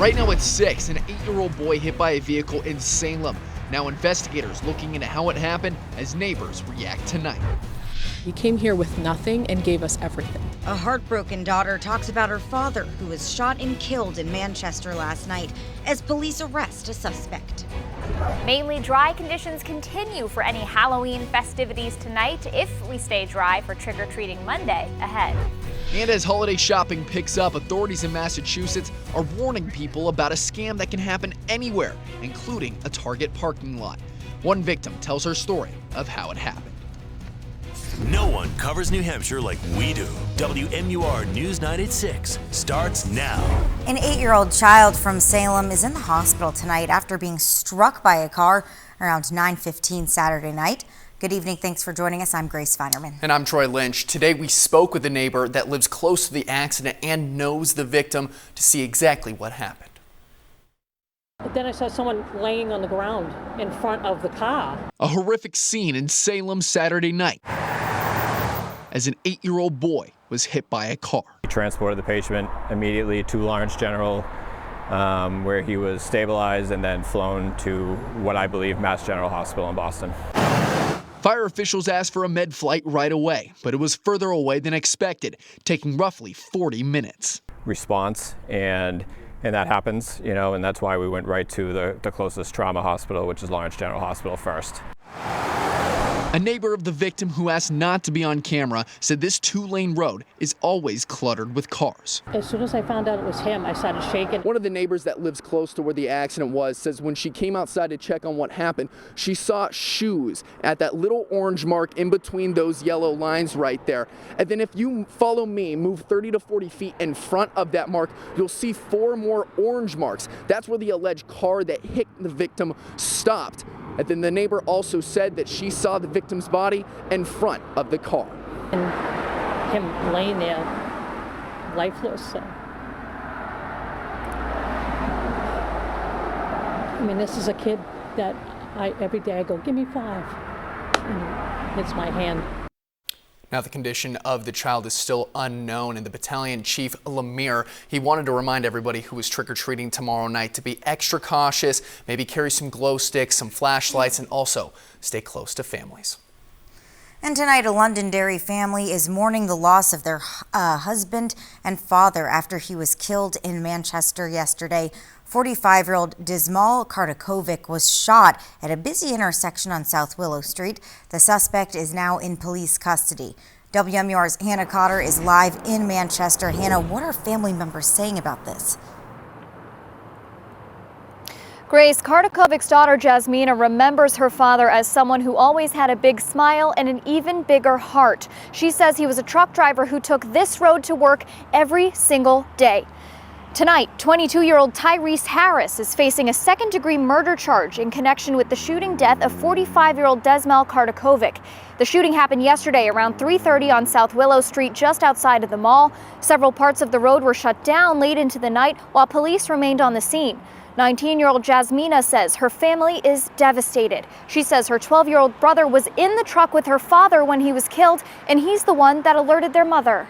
Right now at 6, an 8-year-old boy hit by a vehicle in Salem. Now investigators looking into how it happened as neighbors react tonight. He came here with nothing and gave us everything. A heartbroken daughter talks about her father, who was shot and killed in Manchester last night, as police arrest a suspect. Mainly dry conditions continue for any Halloween festivities tonight if we stay dry for trick-or-treating Monday ahead. And as holiday shopping picks up, authorities in Massachusetts are warning people about a scam that can happen anywhere, including a Target parking lot. One victim tells her story of how it happened. No one covers New Hampshire like we do. WMUR News 9 at 6 starts now. An 8-year-old child from Salem is in the hospital tonight after being struck by a car around 9:15 Saturday night. Good evening. Thanks for joining us. I'm Grace Feinerman. And I'm Troy Lynch. Today we spoke with a neighbor that lives close to the accident and knows the victim to see exactly what happened. Then I saw someone laying on the ground in front of the car. A horrific scene in Salem Saturday night as an 8-year-old boy was hit by a car. He transported the patient immediately to Lawrence General, where he was stabilized and then flown to what I believe Mass General Hospital in Boston. Fire officials asked for a med flight right away, but it was further away than expected, taking roughly 40 minutes. Response, and that happens, and that's why we went right to the closest trauma hospital, which is Lawrence General Hospital first. A neighbor of the victim who asked not to be on camera said this 2-lane road is always cluttered with cars. As soon as I found out it was him, I started shaking. One of the neighbors that lives close to where the accident was says when she came outside to check on what happened, she saw shoes at that little orange mark in between those yellow lines right there. And then if you follow me, move 30 to 40 feet in front of that mark, you'll see 4 more orange marks. That's where the alleged car that hit the victim stopped. And then the neighbor also said that she saw the victim's body in front of the car. And him laying there, lifeless. So. I mean, this is a kid that every day I go, give me 5. And it's my hand. Now the condition of the child is still unknown, and the battalion chief, Lemire, he wanted to remind everybody who is trick-or-treating tomorrow night to be extra cautious, maybe carry some glow sticks, some flashlights, and also stay close to families. And tonight, a Londonderry family is mourning the loss of their husband and father after he was killed in Manchester yesterday. 45-year-old Dismal Kartakovic was shot at a busy intersection on South Willow Street. The suspect is now in police custody. WMUR's Hannah Cotter is live in Manchester. Hannah, what are family members saying about this? Grace, Kartakovic's daughter Jasmina remembers her father as someone who always had a big smile and an even bigger heart. She says he was a truck driver who took this road to work every single day. Tonight, 22-year-old Tyrese Harris is facing a second-degree murder charge in connection with the shooting death of 45-year-old Desmal Kartakovic. The shooting happened yesterday around 3:30 on South Willow Street, just outside of the mall. Several parts of the road were shut down late into the night while police remained on the scene. 19-year-old Jasmina says her family is devastated. She says her 12-year-old brother was in the truck with her father when he was killed, and he's the one that alerted their mother.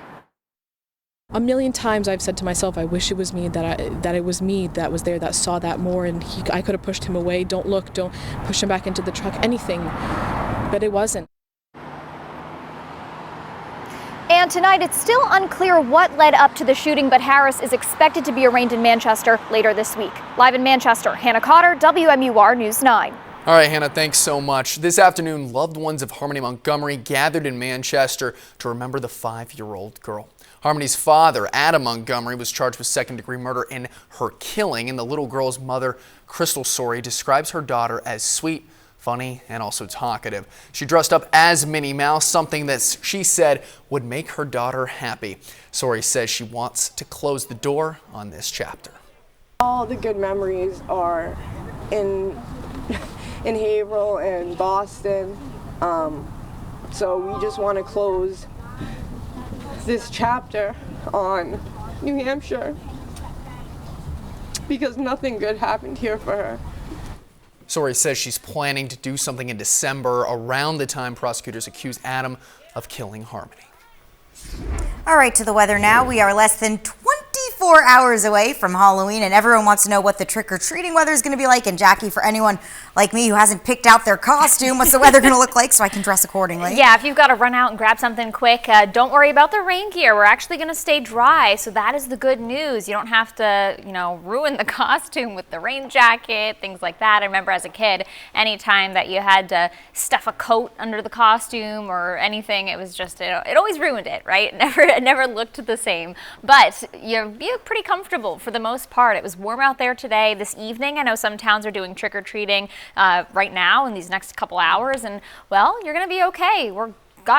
A million times I've said to myself, I wish it was me, that it was me that was there, that saw that more, and I could have pushed him away. Don't look, don't push him back into the truck, anything, but it wasn't. And tonight, it's still unclear what led up to the shooting, but Harris is expected to be arraigned in Manchester later this week. Live in Manchester, Hannah Cotter, WMUR News 9. All right, Hannah, thanks so much. This afternoon, loved ones of Harmony Montgomery gathered in Manchester to remember the 5-year-old girl. Harmony's father, Adam Montgomery, was charged with second-degree murder in her killing, and the little girl's mother, Crystal Sorey, describes her daughter as sweet, funny, and also talkative. She dressed up as Minnie Mouse, something that she said would make her daughter happy. Sorey says she wants to close the door on this chapter. All the good memories are in Haverhill and Boston, so we just want to close this chapter on New Hampshire because nothing good happened here for her. Sorey says she's planning to do something in December, around the time prosecutors accuse Adam of killing Harmony. All right, to the weather now. We are less than 24 4 hours away from Halloween, and everyone wants to know what the trick-or-treating weather is going to be like. And Jackie, for anyone like me who hasn't picked out their costume, what's the weather going to look like so I can dress accordingly? Yeah, if you've got to run out and grab something quick, don't worry about the rain gear. We're actually going to stay dry, so that is the good news. You don't have to, ruin the costume with the rain jacket, things like that. I remember as a kid, anytime that you had to stuff a coat under the costume or anything, it was just, it always ruined it, right? It never looked the same. But you're pretty comfortable for the most part. It was warm out there today. This evening, I know some towns are doing trick-or-treating right now in these next couple hours, and well, you're going to be okay.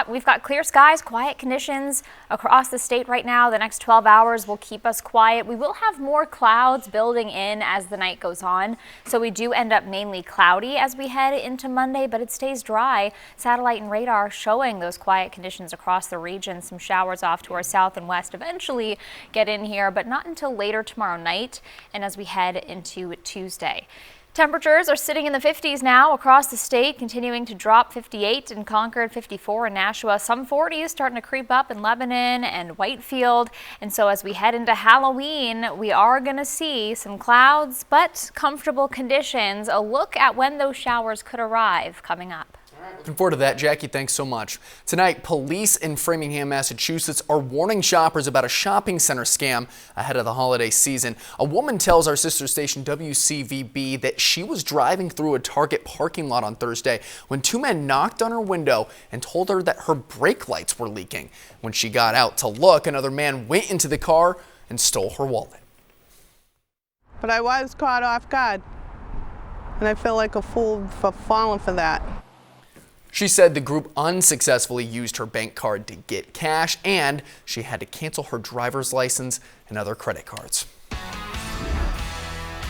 We've got clear skies, quiet conditions across the state right now. The next 12 hours will keep us quiet. We will have more clouds building in as the night goes on, so we do end up mainly cloudy as we head into Monday, but it stays dry. Satellite and radar showing those quiet conditions across the region. Some showers off to our south and west eventually get in here, but not until later tomorrow night and as we head into Tuesday. Temperatures are sitting in the 50s now across the state, continuing to drop. 58 in Concord, 54 in Nashua, some 40s starting to creep up in Lebanon and Whitefield. And so as we head into Halloween, we are going to see some clouds, but comfortable conditions. A look at when those showers could arrive coming up. Looking forward to that. Jackie, thanks so much. Tonight, police in Framingham, Massachusetts are warning shoppers about a shopping center scam ahead of the holiday season. A woman tells our sister station WCVB that she was driving through a Target parking lot on Thursday when two men knocked on her window and told her that her brake lights were leaking. When she got out to look, another man went into the car and stole her wallet. But I was caught off guard, and I feel like a fool for falling for that. She said the group unsuccessfully used her bank card to get cash, and she had to cancel her driver's license and other credit cards.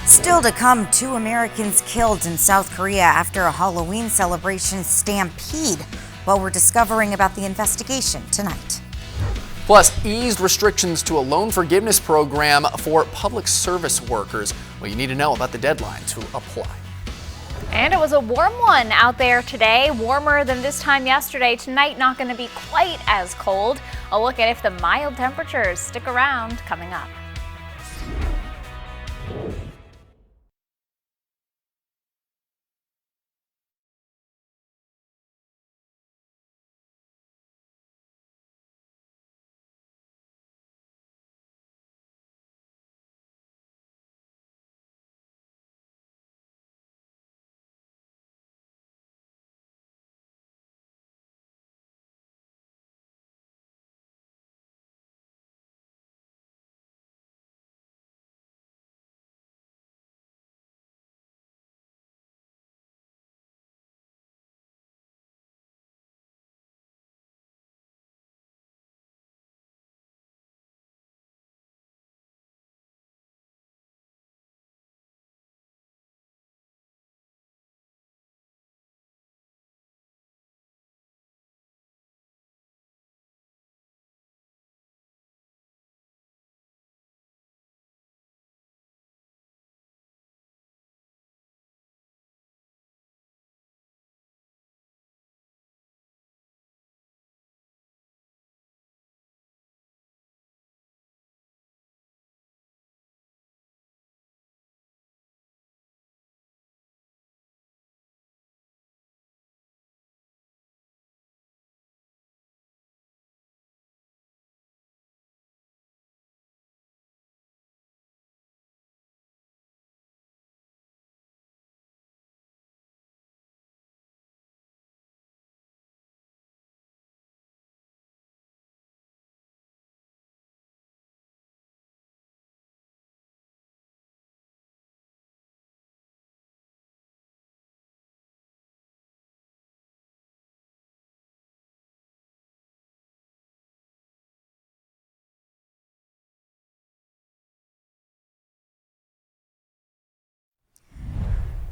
Still to come, 2 Americans killed in South Korea after a Halloween celebration stampede. Well, we're discovering about the investigation tonight. Plus, eased restrictions to a loan forgiveness program for public service workers. What you need to know about the deadline to apply. And it was a warm one out there today, warmer than this time yesterday. Tonight, not going to be quite as cold. A look at if the mild temperatures stick around coming up.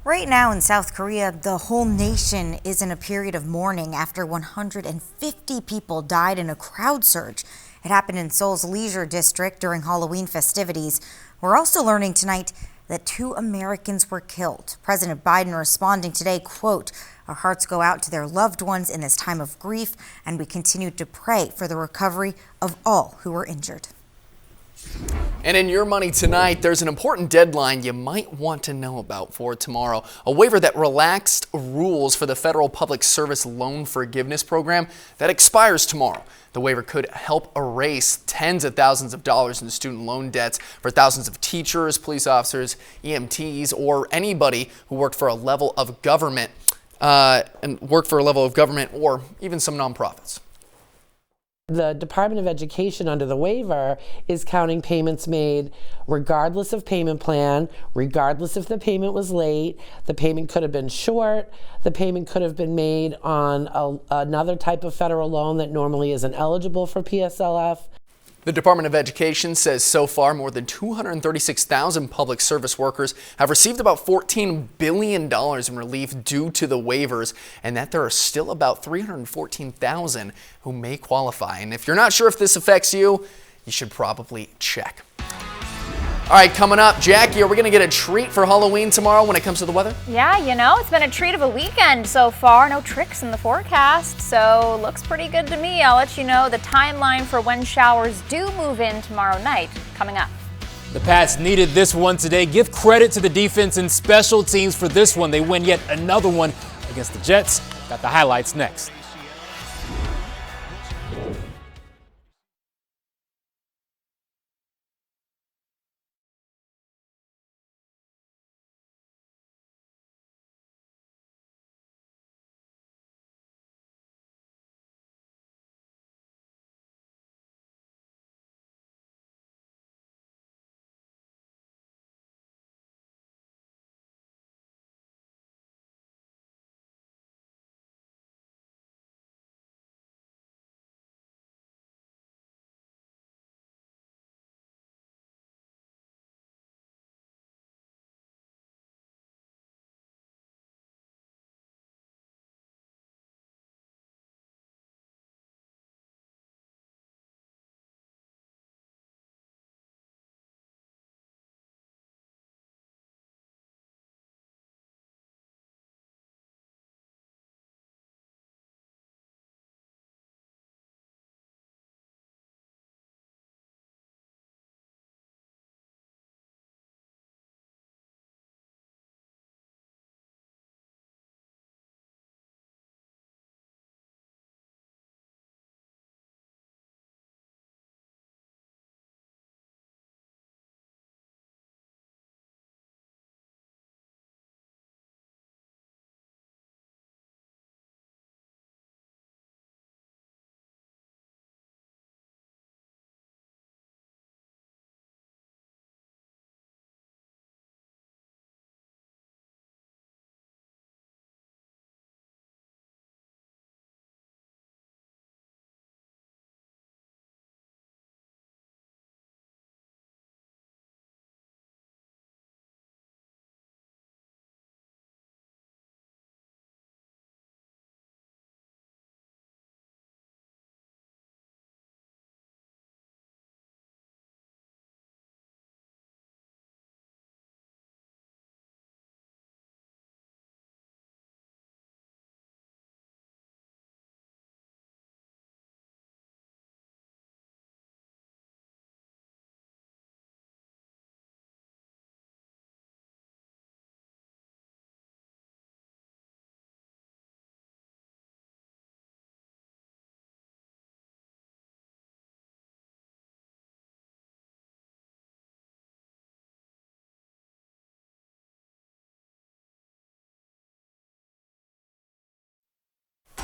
Right now in South Korea, the whole nation is in a period of mourning after 150 people died in a crowd surge. It happened in Seoul's leisure district during Halloween festivities. We're also learning tonight that 2 Americans were killed. President Biden responding today, quote, "Our hearts go out to their loved ones in this time of grief, and we continue to pray for the recovery of all who were injured." And in Your Money tonight, there's an important deadline you might want to know about for tomorrow. A waiver that relaxed rules for the Federal Public Service Loan Forgiveness Program that expires tomorrow. The waiver could help erase tens of thousands of dollars in student loan debts for thousands of teachers, police officers, EMTs, or anybody who worked for a level of government or even some nonprofits. The Department of Education under the waiver is counting payments made regardless of payment plan, regardless if the payment was late, the payment could have been short, the payment could have been made on another type of federal loan that normally isn't eligible for PSLF. The Department of Education says so far more than 236,000 public service workers have received about $14 billion in relief due to the waivers, and that there are still about 314,000 who may qualify. And if you're not sure if this affects you, you should probably check. All right, coming up, Jackie, are we going to get a treat for Halloween tomorrow when it comes to the weather? Yeah, you know, it's been a treat of a weekend so far. No tricks in the forecast, so looks pretty good to me. I'll let you know the timeline for when showers do move in tomorrow night coming up. The Pats needed this one today. Give credit to the defense and special teams for this one. They win yet another one against the Jets. Got the highlights next.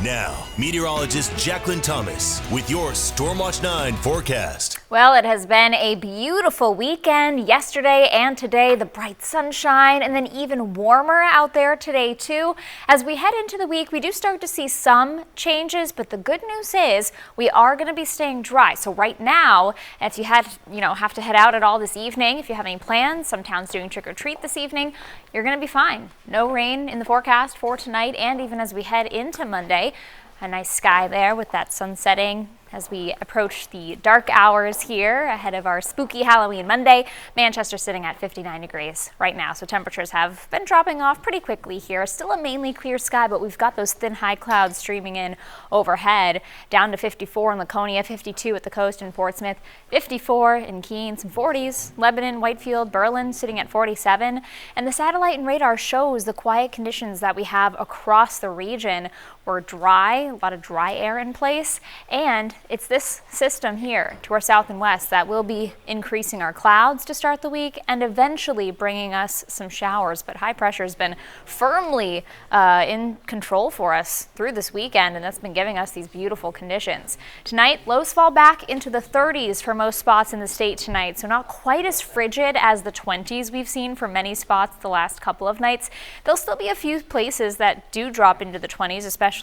Now, meteorologist Jacqueline Thomas with your Storm Watch 9 forecast. Well, it has been a beautiful weekend yesterday and today, the bright sunshine, and then even warmer out there today too. As we head into the week, we do start to see some changes, but the good news is we are going to be staying dry. So right now, if you have to head out at all this evening, if you have any plans, some towns doing trick or treat this evening, you're going to be fine. No rain in the forecast for tonight, and even as we head into Monday. A nice sky there with that sun setting as we approach the dark hours here ahead of our spooky Halloween Monday. Manchester sitting at 59 degrees right now, so temperatures have been dropping off pretty quickly here. Still a mainly clear sky, but we've got those thin high clouds streaming in overhead. Down to 54 in Laconia, 52 at the coast in Portsmouth, 54 in Keene, some 40s, Lebanon, Whitefield, Berlin sitting at 47. And the satellite and radar shows the quiet conditions that we have across the region. We're dry, a lot of dry air in place, and it's this system here to our south and west that will be increasing our clouds to start the week and eventually bringing us some showers. But high pressure has been firmly in control for us through this weekend, and that's been giving us these beautiful conditions. Tonight, lows fall back into the 30s for most spots in the state tonight, so not quite as frigid as the 20s we've seen for many spots the last couple of nights. There'll still be a few places that do drop into the 20s, especially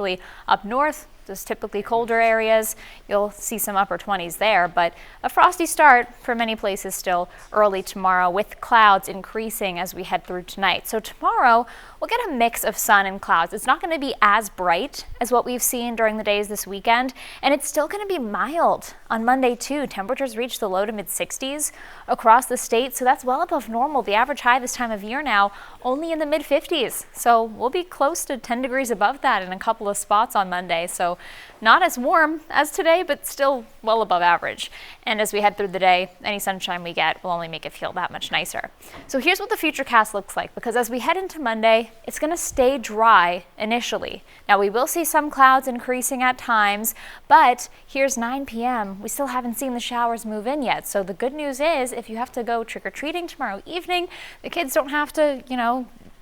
up north. Those typically colder areas, you'll see some upper 20s there, but a frosty start for many places still early tomorrow, with clouds increasing as we head through tonight. So tomorrow we'll get a mix of sun and clouds. It's not going to be as bright as what we've seen during the days this weekend, and it's still going to be mild on Monday too. Temperatures reach the low to mid 60s across the state, so that's well above normal. The average high this time of year now only in the mid 50s, so we'll be close to 10 degrees above that in a couple of spots on Monday. So not as warm as today, but still well above average. And as we head through the day, any sunshine we get will only make it feel that much nicer. So here's what the futurecast looks like, because as we head into Monday, it's going to stay dry initially. Now we will see some clouds increasing at times, but here's 9 p.m. We still haven't seen the showers move in yet. So the good news is, if you have to go trick-or-treating tomorrow evening, the kids don't have to,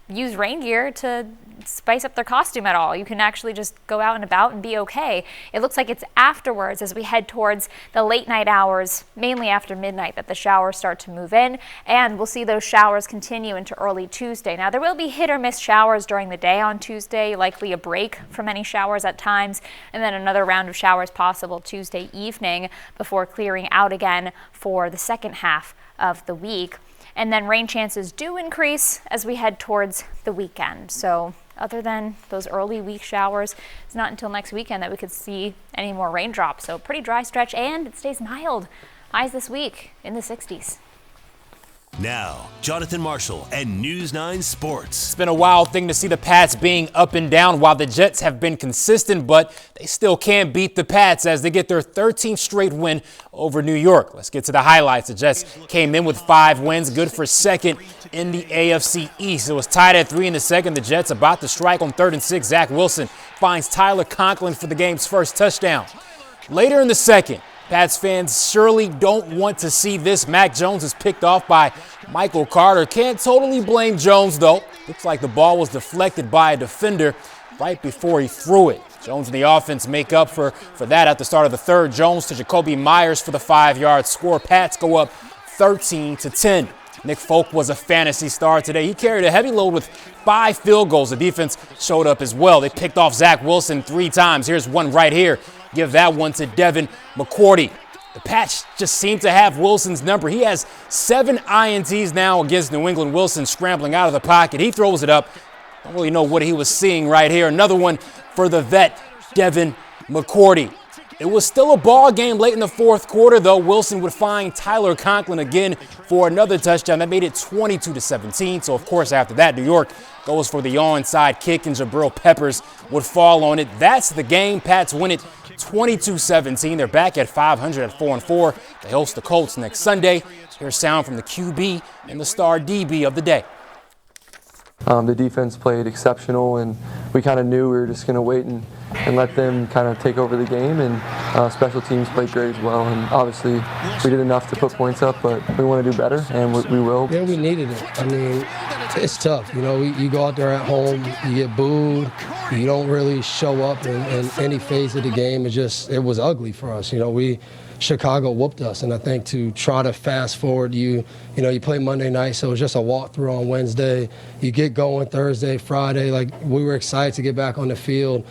use rain gear to spice up their costume at all. You can actually just go out and about and be okay. It looks like it's afterwards, as we head towards the late night hours, mainly after midnight, that the showers start to move in, and we'll see those showers continue into early Tuesday. Now there will be hit or miss showers during the day on Tuesday, likely a break from any showers at times, and then another round of showers possible Tuesday evening before clearing out again for the second half of the week. And then rain chances do increase as we head towards the weekend. So other than those early week showers, it's not until next weekend that we could see any more raindrops. So pretty dry stretch, and it stays mild. Highs this week in the 60s. Now, Jonathan Marshall and News 9 Sports. It's been a wild thing to see the Pats being up and down while the Jets have been consistent, but they still can't beat the Pats as they get their 13th straight win over New York. Let's get to the highlights. The Jets came in with 5 wins, good for second in the AFC East. It was tied at 3 in the second. The Jets about to strike on 3rd and 6. Zach Wilson finds Tyler Conklin for the game's first touchdown. Later in the second, Pats fans surely don't want to see this. Mac Jones is picked off by Michael Carter. Can't totally blame Jones, though. Looks like the ball was deflected by a defender right before he threw it. Jones and the offense make up for that at the start of the third. Jones to Jacoby Myers for the 5-yard score. Pats go up 13-10. Nick Folk was a fantasy star today. He carried a heavy load with 5 field goals. The defense showed up as well. They picked off Zach Wilson 3 times. Here's one right here. Give that one to Devin McCourty. The Pats just seem to have Wilson's number. He has 7 INTs now against New England. Wilson scrambling out of the pocket. He throws it up. Don't really know what he was seeing right here. Another one for the vet, Devin McCourty. It was still a ball game late in the fourth quarter, though. Wilson would find Tyler Conklin again for another touchdown. That made it 22-17. So, of course, after that, New York goes for the onside kick, and Jabril Peppers would fall on it. That's the game. Pats win it 22-17. They're back at 500 at 4-4. They host the Colts next Sunday. Here's sound from the QB and the star DB of the day. The defense played exceptional, and we kind of knew we were just going to wait and let them kind of take over the game, and special teams played great as well. And obviously we did enough to put points up, but we want to do better, and we will. Yeah, we needed it. I mean, it's tough. You go out there at home, you get booed, you don't really show up in any phase of the game. It was ugly for us. Chicago whooped us, and I think to try to fast forward, you play Monday night, so it was just a walkthrough on Wednesday. You get going Thursday, Friday. We were excited to get back on the field.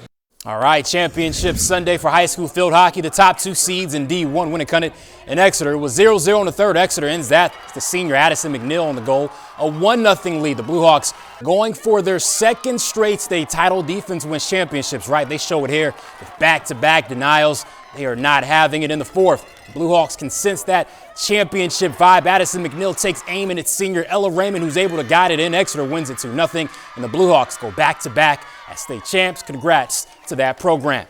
All right, championship Sunday for high school field hockey. The top 2 seeds in D1, Winnicott and Exeter. It was 0-0 in the third. Exeter ends that. It's the senior Addison McNeil on the goal. A 1-0 lead. The Blue Hawks going for their second straight state title. Defense wins championships, right? They show it here with back-to-back denials. they are not having it in the fourth. The Blue Hawks can sense that championship vibe. Addison McNeil takes aim, and it's senior Ella Raymond who's able to guide it in. Exeter wins it 2-0, and the Blue Hawks go back-to-back as state champs. Congrats to that program.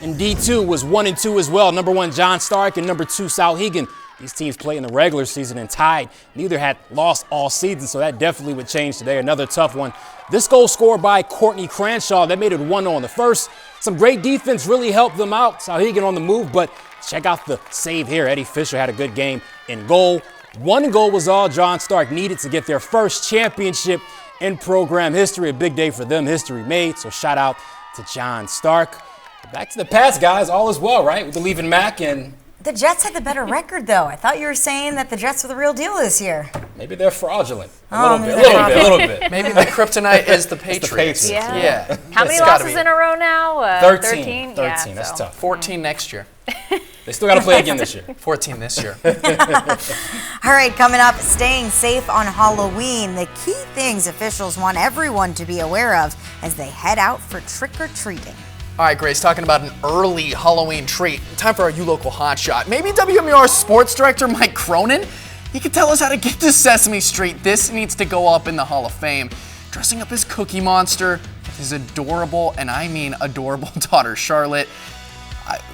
And D2 was 1-2 as well. Number 1 John Stark and number 2 Souhegan. These teams played in the regular season and tied. Neither had lost all season, so that definitely would change today. Another tough one. This goal scored by Courtney Cranshaw. That made it 1-0 in the first. Some great defense really helped them out. Souhegan on the move, but check out the save here. Eddie Fisher had a good game in goal. One goal was all John Stark needed to get their first championship in program history. A big day for them, history made, so shout out to John Stark. Back to the Pats, guys. All is well, right? We believe in Mac, and The Jets had the better record, though. I thought you were saying that the Jets were the real deal this year. maybe they're fraudulent. Oh, A little bit. Maybe the kryptonite is the Patriots. Yeah. How many losses in a row now? 13. 13, Yeah, that's tough. 14 next year. They still got to play again this year. 14 this year. All right, coming up, staying safe on Halloween. The key things officials want everyone to be aware of as they head out for trick-or-treating. All right, Grace, talking about an early Halloween treat. Time for our U-Local hotshot. Maybe WMUR sports director Mike Cronin? He could tell us how to get to Sesame Street. This needs to go up in the Hall of Fame. Dressing up as Cookie Monster with his adorable, and I mean adorable, daughter Charlotte.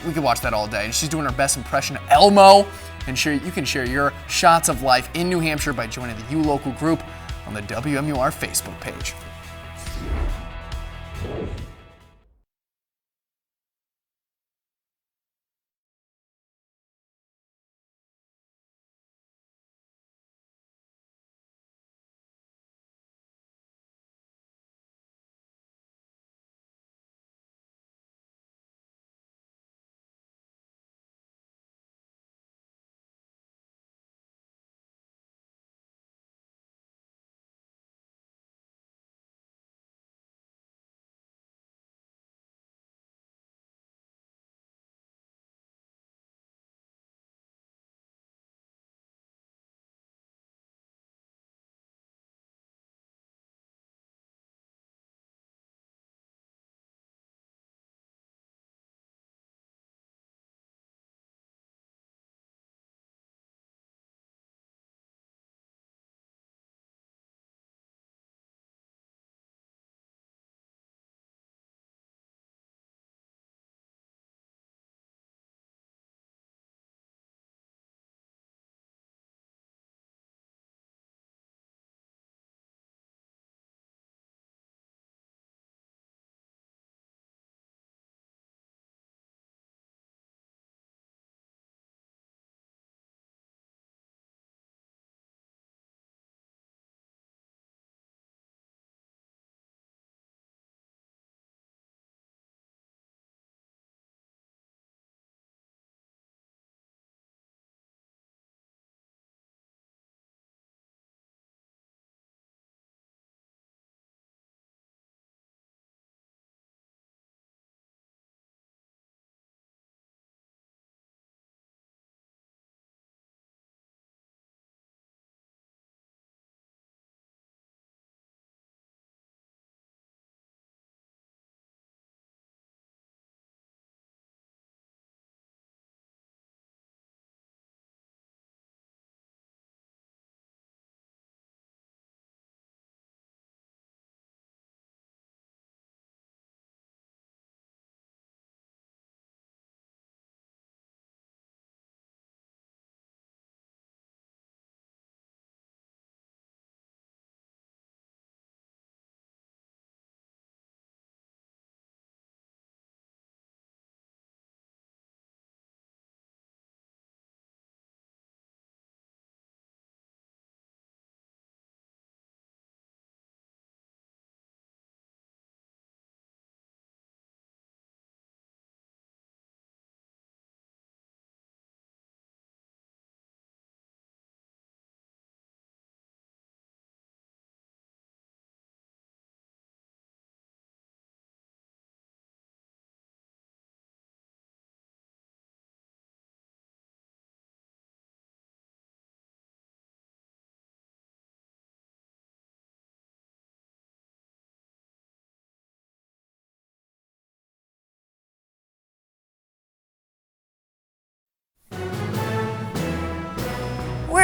We could watch that all day. And she's doing her best impression of Elmo. And you can share your shots of life in New Hampshire by joining the U-Local group on the WMUR Facebook page.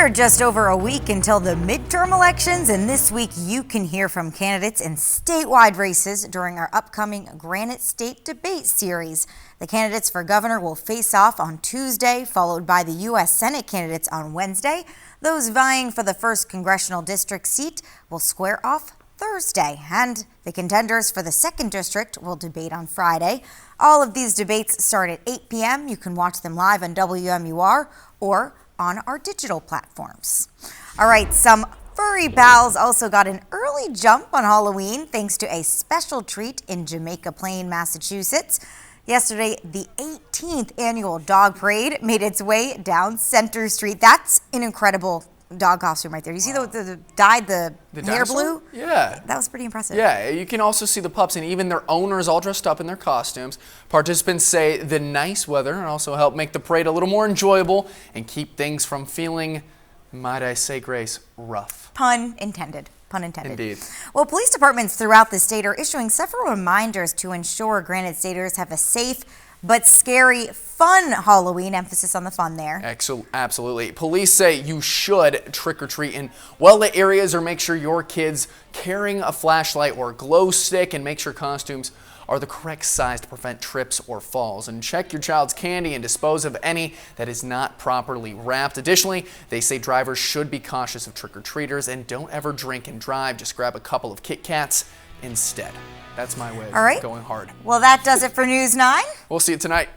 We're just over a week until the midterm elections, and this week you can hear from candidates in statewide races during our upcoming Granite State debate series. The candidates for governor will face off on Tuesday, followed by the U.S. Senate candidates on Wednesday. Those vying for the 1st congressional district seat will square off Thursday, and the contenders for the 2nd district will debate on Friday. All of these debates start at 8 p.m. You can watch them live on WMUR or on our digital platforms. All right, some furry pals also got an early jump on Halloween thanks to a special treat in Jamaica Plain, Massachusetts. Yesterday, the 18th annual dog parade made its way down Center Street. That's an incredible dog costume right there. You see the dyed the hair dinosaur? blue? Yeah. That was pretty impressive. Yeah, you can also see the pups and even their owners all dressed up in their costumes. Participants say the nice weather and also help make the parade a little more enjoyable and keep things from feeling, might I say, Grace, rough. Pun intended. Pun intended. Indeed. Well, police departments throughout the state are issuing several reminders to ensure Granite Staters have a safe but scary, fun Halloween. Emphasis on the fun there. Absolutely. Police say you should trick-or-treat in well-lit areas or make sure your kid's carrying a flashlight or glow stick, and make sure costumes are the correct size to prevent trips or falls. And check your child's candy and dispose of any that is not properly wrapped. Additionally, they say drivers should be cautious of trick-or-treaters and don't ever drink and drive. Just grab a couple of Kit Kats instead. That's my way of going hard. Well, that does it for News 9. We'll see you tonight.